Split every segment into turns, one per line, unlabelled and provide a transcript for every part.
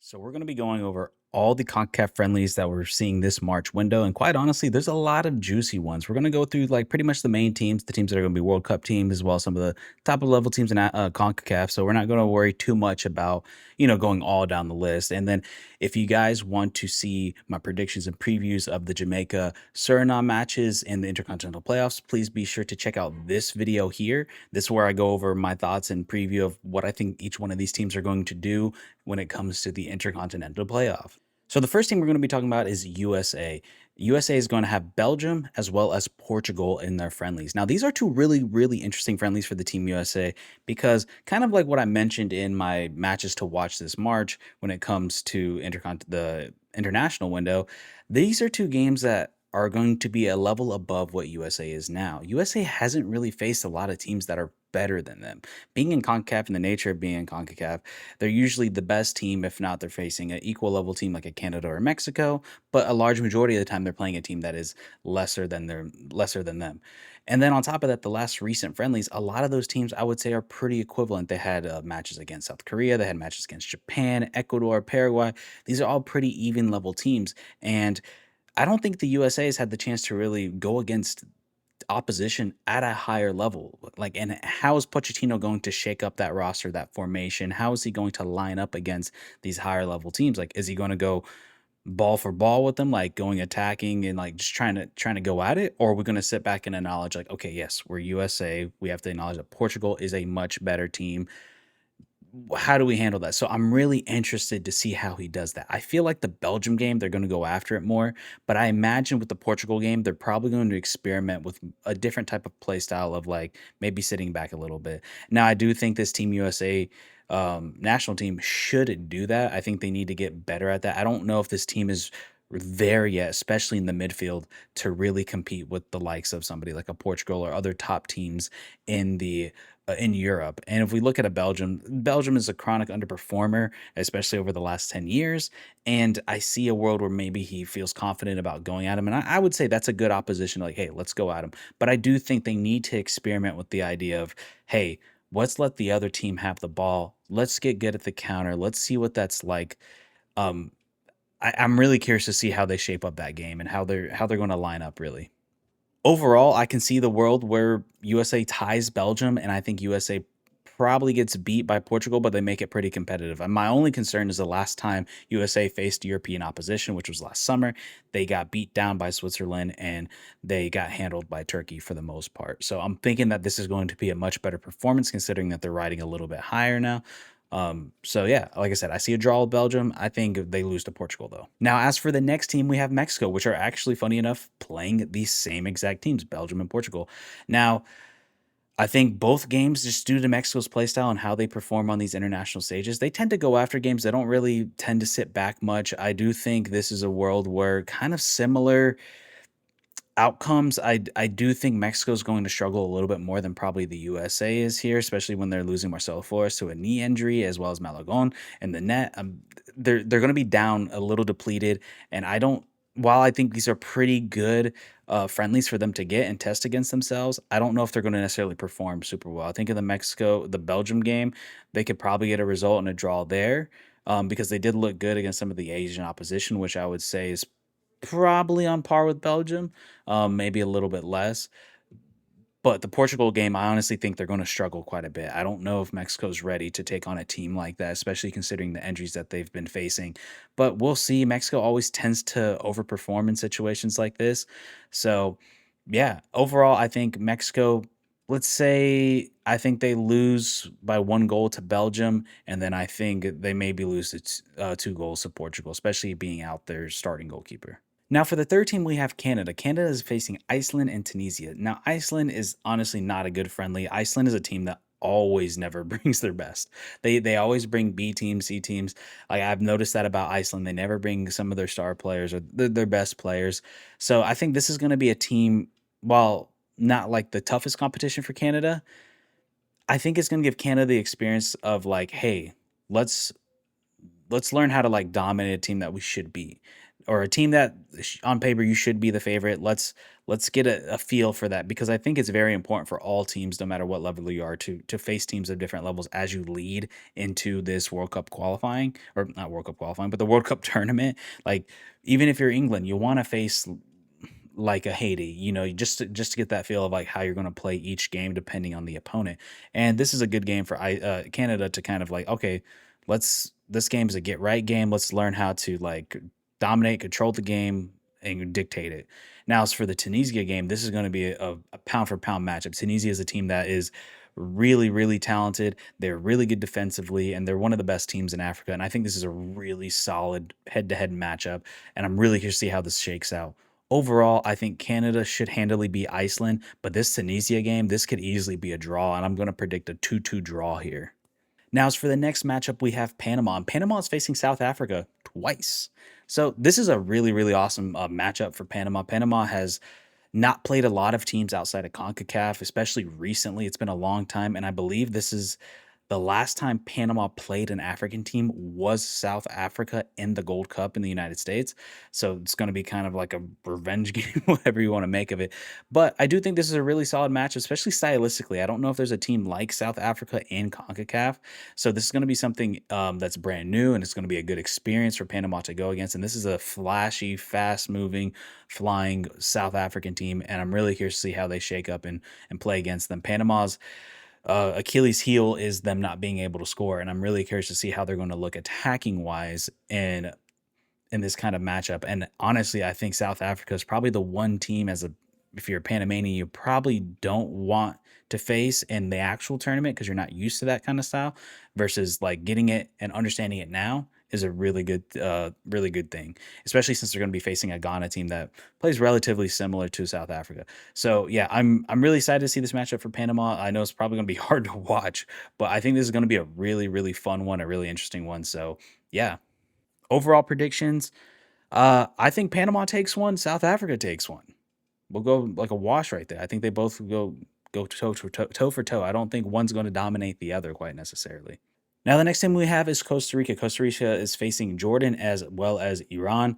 So we're going to be going over all the CONCACAF friendlies that we're seeing this March window, and quite honestly, there's a lot of juicy ones. We're going to go through like pretty much the main teams, the teams that are going to be World Cup teams, as well as some of the top of level teams in CONCACAF. So we're not going to worry too much about going all down the list. And then if you guys want to see my predictions and previews of the Jamaica Suriname matches in the Intercontinental Playoffs, please be sure to check out this video here. This is where I go over my thoughts and preview of what I think each one of these teams are going to do when it comes to the Intercontinental Playoff. So the first team we're going to be talking about is USA. USA is going to have Belgium as well as Portugal in their friendlies. Now, these are two really, really interesting friendlies for the Team USA because kind of like what I mentioned in my matches to watch this March when it comes to the international window, these are two games that are going to be a level above what USA is now. USA hasn't really faced a lot of teams that are better than them. Being in CONCACAF and the nature of being in CONCACAF, they're usually the best team, if not they're facing an equal level team like a Canada or Mexico, but a large majority of the time they're playing a team that is lesser than them. And then on top of that, the last recent friendlies, a lot of those teams I would say are pretty equivalent. They had matches against South Korea, they had matches against Japan, Ecuador, Paraguay. These are all pretty even level teams. And I don't think the USA has had the chance to really go against opposition at a higher level. Like, and how is Pochettino going to shake up that roster, that formation? How is he going to line up against these higher level teams? Like, is he going to go ball for ball with them, like going attacking and like just trying to go at it? Or are we going to sit back and acknowledge, like, okay, yes, we're USA. We have to acknowledge that Portugal is a much better team. How do we handle that? So I'm really interested to see how he does that. I feel like the Belgium game, they're going to go after it more, but I imagine with the Portugal game, they're probably going to experiment with a different type of play style of like maybe sitting back a little bit. Now, I do think this Team USA national team should do that. I think they need to get better at that. I don't know if this team is there yet, especially in the midfield, to really compete with the likes of somebody like a Portugal or other top teams in Europe. And if we look at a Belgium is a chronic underperformer, especially over the last 10 years. And I see a world where maybe he feels confident about going at him. And I would say that's a good opposition. Like, hey, let's go at him. But I do think they need to experiment with the idea of, hey, let's let the other team have the ball. Let's get good at the counter. Let's see what that's like. Um, I'm really curious to see how they shape up that game and how they're going to line up really. Overall, I can see the world where USA ties Belgium, and I think USA probably gets beat by Portugal, but they make it pretty competitive. And my only concern is the last time USA faced European opposition, which was last summer, they got beat down by Switzerland and they got handled by Turkey for the most part. So I'm thinking that this is going to be a much better performance considering that they're riding a little bit higher now. So yeah, like I said, I see a draw with Belgium. I think they lose to Portugal though. Now, as for the next team, we have Mexico, which are actually funny enough playing these same exact teams, Belgium and Portugal. Now, I think both games, just due to Mexico's play style and how they perform on these international stages, they tend to go after games. They don't really tend to sit back much. I do think this is a world where kind of similar outcomes, I do think Mexico is going to struggle a little bit more than probably the USA is here, especially when they're losing Marcelo Flores to a knee injury as well as Malagon in the net. They're going to be down a little depleted, and I don't. While I think these are pretty good friendlies for them to get and test against themselves, I don't know if they're going to necessarily perform super well. I think in the Belgium game, they could probably get a result and a draw there. Because they did look good against some of the Asian opposition, which I would say is probably on par with Belgium, maybe a little bit less. But the Portugal game, I honestly think they're going to struggle quite a bit. I don't know if Mexico's ready to take on a team like that, especially considering the injuries that they've been facing. But we'll see. Mexico always tends to overperform in situations like this. So, yeah, overall, I think Mexico, let's say, I think they lose by 1 goal to Belgium, and then I think they maybe lose to 2 goals to Portugal, especially being out their starting goalkeeper. Now, for the third team, we have Canada. Canada is facing Iceland and Tunisia. Now, Iceland is honestly not a good friendly. Iceland is a team that always never brings their best. They always bring B teams, C teams. Like I've noticed that about Iceland. They never bring some of their star players or their best players. So I think this is going to be a team, while not like the toughest competition for Canada, I think it's going to give Canada the experience of like, hey, let's let's learn how to like dominate a team that we should beat. or a team that on paper you should be the favorite. Let's get a feel for that because I think it's very important for all teams, no matter what level you are, to face teams of different levels as you lead into this World Cup qualifying, or not World Cup qualifying, but the World Cup tournament. Like even if you're England, you want to face like a Haiti, just to get that feel of like how you're going to play each game depending on the opponent. And this is a good game for Canada to kind of like, okay, let's this game is a get right game. Let's learn how to like dominate, control the game, and dictate it. Now, as for the Tunisia game, this is going to be a pound for pound matchup. Tunisia is a team that is really, really talented. They're really good defensively, and they're one of the best teams in Africa. And I think this is a really solid head to head matchup. And I'm really curious to see how this shakes out. Overall, I think Canada should handily beat Iceland, but this Tunisia game, this could easily be a draw, and I'm going to predict a 2-2 draw here. Now, as for the next matchup, we have Panama, and Panama is facing South Africa twice. So this is a really, really awesome matchup for Panama. Panama has not played a lot of teams outside of CONCACAF, especially recently. It's been a long time, and I believe this is the last time Panama played an African team was South Africa in the Gold Cup in the United States. So it's going to be kind of like a revenge game, whatever you want to make of it. But I do think this is a really solid match, especially stylistically. I don't know if there's a team like South Africa in CONCACAF. So this is going to be something that's brand new, and it's going to be a good experience for Panama to go against. And this is a flashy, fast moving, flying South African team. And I'm really curious to see how they shake up and play against them. Panama's Achilles' heel is them not being able to score, and I'm really curious to see how they're going to look attacking wise in this kind of matchup. And honestly, I think South Africa is probably the one team as a if you're a Panamanian, you probably don't want to face in the actual tournament because you're not used to that kind of style versus like getting it and understanding it now is a really good thing, especially since they're going to be facing a Ghana team that plays relatively similar to South Africa. So yeah, I'm really excited to see this matchup for Panama. I know it's probably going to be hard to watch, but I think this is going to be a really, really fun one, a really interesting one. So yeah, overall predictions. I think Panama takes one, South Africa takes one. We'll go like a wash right there. I think they both go toe for toe. I don't think one's going to dominate the other quite necessarily. Now the next team we have is Costa Rica. Costa Rica is facing Jordan as well as Iran.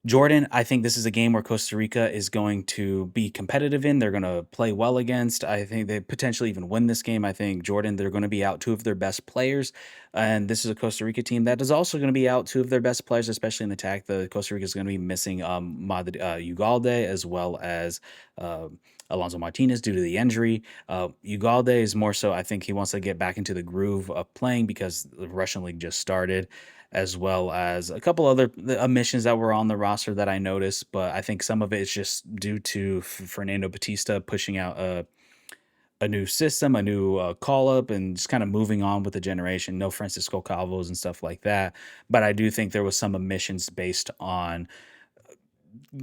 Jordan, I think this is a game where Costa Rica is going to be competitive in. They're going to play well against. I think they potentially even win this game. I think Jordan, they're going to be out two of their best players. And this is a Costa Rica team that is also going to be out two of their best players, especially in attack. The Costa Rica is going to be missing Ugalde as well as uh, Alonso Martinez due to the injury. Ugalde is more so, I think he wants to get back into the groove of playing because the Russian league just started as well as a couple other omissions that were on the roster that I noticed. But I think some of it is just due to Fernando Batista pushing out a new system, a new call up, and just kind of moving on with the generation. No Francisco Calvos and stuff like that. But I do think there was some omissions based on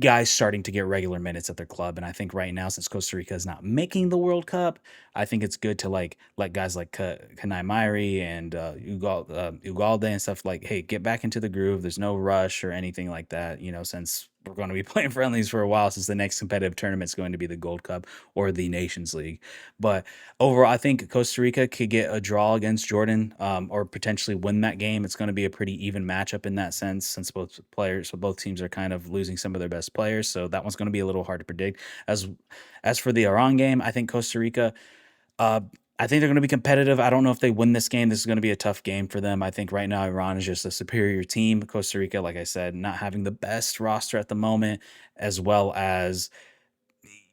guys starting to get regular minutes at their club. And I think right now, since Costa Rica is not making the World Cup, I think it's good to like let guys like Kanai Mairi and Ugalde and stuff like, hey, get back into the groove. There's no rush or anything like that, since we're going to be playing friendlies for a while, since the next competitive tournament is going to be the Gold Cup or the Nations League. But overall, I think Costa Rica could get a draw against Jordan, or potentially win that game. It's going to be a pretty even matchup in that sense, since both teams are kind of losing some of their best players. So that one's going to be a little hard to predict. As for the Iran game, I think Costa Rica. Uh, I think they're going to be competitive. I don't know if they win this game. This is going to be a tough game for them. I think right now Iran is just a superior team. Costa Rica, like I said, not having the best roster at the moment, as well as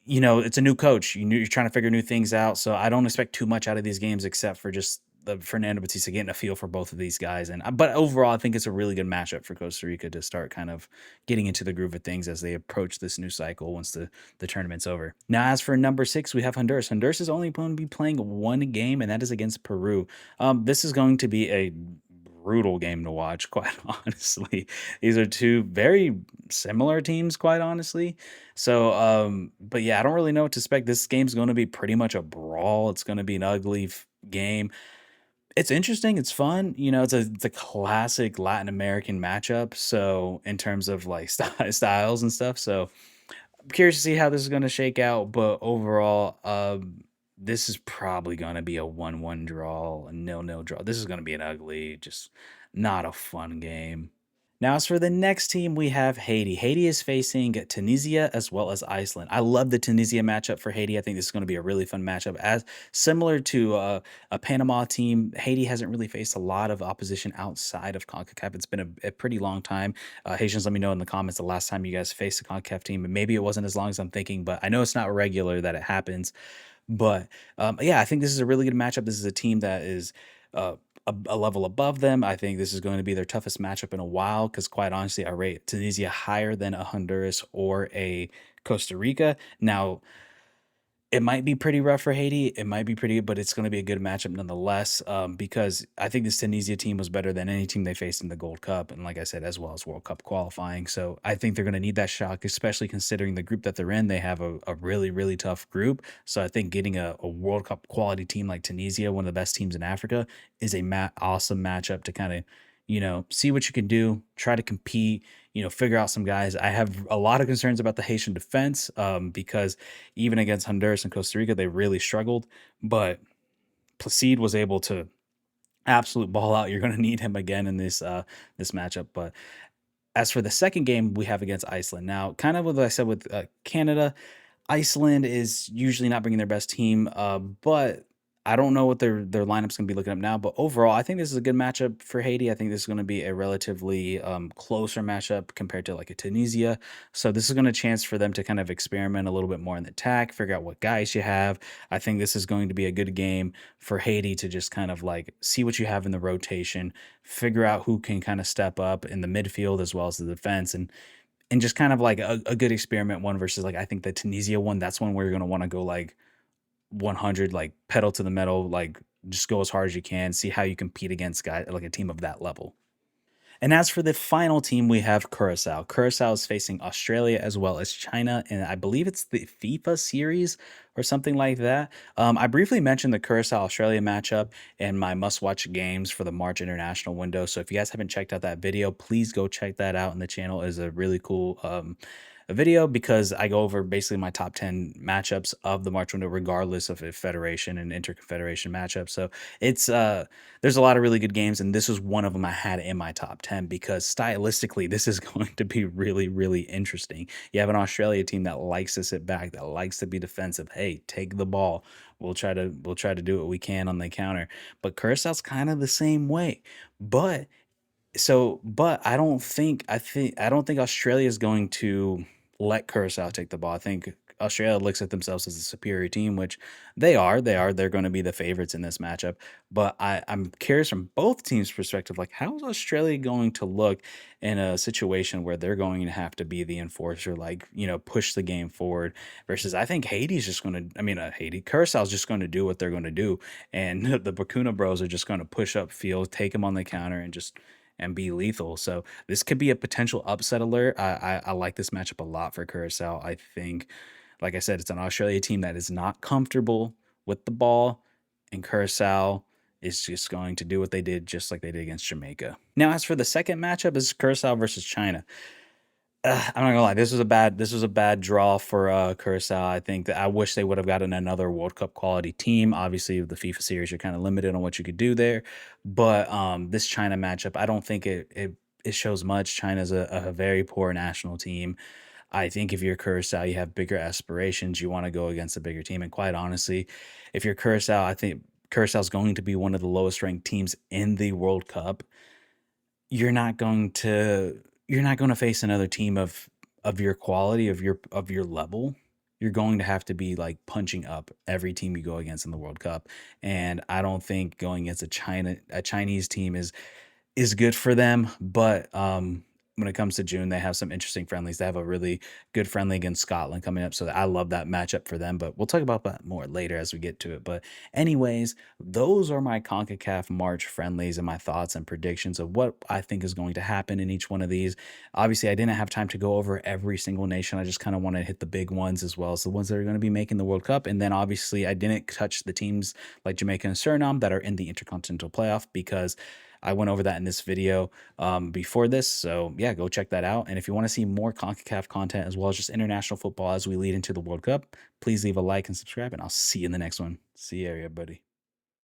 it's a new coach. You're trying to figure new things out. So I don't expect too much out of these games except for just the Fernando Batista getting a feel for both of these guys. But overall, I think it's a really good matchup for Costa Rica to start kind of getting into the groove of things as they approach this new cycle once the tournament's over. Now, as for number 6, we have Honduras. Honduras is only going to be playing one game, and that is against Peru. This is going to be a brutal game to watch, quite honestly. These are two very similar teams, quite honestly. So, but yeah, I don't really know what to expect. This game's going to be pretty much a brawl. It's going to be an ugly game. It's interesting. It's fun. It's a classic Latin American matchup. So, in terms of like styles and stuff. So, I'm curious to see how this is going to shake out. But overall, this is probably going to be a 1-1 draw, a 0-0 draw. This is going to be an ugly, just not a fun game. Now, as for the next team, we have Haiti. Haiti is facing Tunisia as well as Iceland. I love the Tunisia matchup for Haiti. I think this is going to be a really fun matchup. As similar to a Panama team, Haiti hasn't really faced a lot of opposition outside of CONCACAF. It's been a pretty long time. Haitians, let me know in the comments the last time you guys faced a CONCACAF team. And maybe it wasn't as long as I'm thinking, but I know it's not regular that it happens. But, yeah, I think this is a really good matchup. This is a team that is, a level above them. I think this is going to be their toughest matchup in a while because, quite honestly, I rate Tunisia higher than a Honduras or a Costa Rica. Now, it might be pretty rough for Haiti. It might be pretty, but it's going to be a good matchup nonetheless. Because I think this Tunisia team was better than any team they faced in the Gold Cup, and like I said, as well as World Cup qualifying. So I think they're going to need that shock, especially considering the group that they're in. They have a really really tough group. So I think getting a World Cup quality team like Tunisia, one of the best teams in Africa, is a awesome matchup to kind of see what you can do, try to compete. Figure out some guys. I have a lot of concerns about the Haitian defense because even against Honduras and Costa Rica, they really struggled. But Placide was able to absolute ball out. You're going to need him again in this matchup. But as for the second game we have against Iceland, now kind of what I said with Canada, Iceland is usually not bringing their best team, but I don't know what their lineup's gonna be looking up now. But overall, I think this is a good matchup for Haiti. I think this is gonna be a relatively closer matchup compared to like a Tunisia. So this is gonna chance for them to kind of experiment a little bit more in the attack, figure out what guys you have. I think this is going to be a good game for Haiti to just kind of like see what you have in the rotation, figure out who can kind of step up in the midfield as well as the defense, and just kind of like a good experiment one versus like I think the Tunisia one, that's one where you're gonna want to go like 100, like pedal to the metal, like just go as hard as you can, see how you compete against guys like a team of that level. And as for the final team, we have Curacao. Curacao is facing Australia as well as China, and I believe it's the FIFA series or something like that. I briefly mentioned the Curacao Australia matchup in my must watch games for the March international window. So if you guys haven't checked out that video, please go check that out. And the channel is a really cool a video because I go over basically my top 10 matchups of the March window, regardless of a federation and interconfederation matchup. So it's there's a lot of really good games, and this was one of them I had in my top 10 because stylistically, this is going to be really, really interesting. You have an Australia team that likes to sit back, that likes to be defensive. Hey, take the ball. We'll try to do what we can on the counter. But Curaçao's kind of the same way. But but I don't think Australia is going to let Curacao take the ball. I think Australia looks at themselves as a superior team, which they are. They are. They're going to be the favorites in this matchup. But I'm curious from both teams' perspective, like how is Australia going to look in a situation where they're going to have to be the enforcer, like push the game forward. Versus, I think Haiti's just going to. I mean, Curaçao's just going to do what they're going to do, and the Bakuna Bros are just going to push up field, take them on the counter, and be lethal. So this could be a potential upset alert. I like this matchup a lot for Curacao. I think, like I said, it's an Australia team that is not comfortable with the ball, and Curacao is just going to do what they did, just like they did against Jamaica. Now, as for the second matchup, is Curacao versus China. I'm not gonna lie. This was a bad draw for Curacao. I think that I wish they would have gotten another World Cup quality team. Obviously, with the FIFA series, you're kind of limited on what you could do there. But this China matchup, I don't think it shows much. China's a very poor national team. I think if you're Curacao, you have bigger aspirations. You want to go against a bigger team. And quite honestly, if you're Curacao, I think Curaçao's going to be one of the lowest ranked teams in the World Cup. You're not going to face another team of your quality, of your level. You're going to have to be like punching up every team you go against in the World Cup. And I don't think going against a Chinese team is good for them. But when it comes to June, they have some interesting friendlies. They have a really good friendly against Scotland coming up. So I love that matchup for them. But we'll talk about that more later as we get to it. But, anyways, those are my CONCACAF March friendlies and my thoughts and predictions of what I think is going to happen in each one of these. Obviously, I didn't have time to go over every single nation. I just kind of want to hit the big ones as well as the ones that are going to be making the World Cup. And then obviously, I didn't touch the teams like Jamaica and Suriname that are in the Intercontinental Playoff because I went over that in this video before this. So, yeah, go check that out. And if you want to see more CONCACAF content as well as just international football as we lead into the World Cup, please leave a like and subscribe, and I'll see you in the next one. See you, everybody.